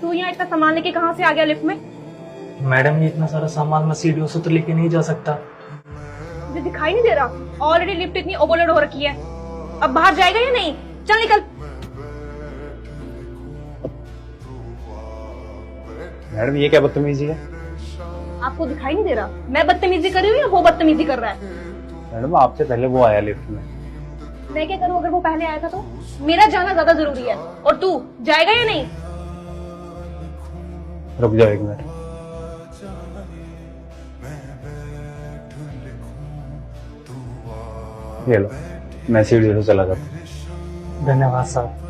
तू यहाँ इतना सामान लेके कहाँ से आ गया लिफ्ट में? मैडम ये इतना सारा सामान मैं सीढ़ियों से तो लेके नहीं जा सकता। तुझे दिखाई नहीं दे रहा? ऑलरेडी लिफ्ट इतनी ओवरलोड हो रखी है। अब बाहर जाएगा या नहीं? चल निकल। मैडम ये क्या बदतमीजी है? आपको दिखाई नहीं दे रहा मैं बदतमीजी कर रही हूँ या वो बदतमीजी कर रहा है? मैडम आपसे पहले वो आया लिफ्ट में। मैं क्या करूँ अगर वो पहले आया था तो? मेरा जाना ज्यादा जरूरी है। और तू जाएगा या नहीं? रुक जाओ एक मिनट। ये लो, मैं सीढ़ी से चला जाता हूँ। धन्यवाद साहब।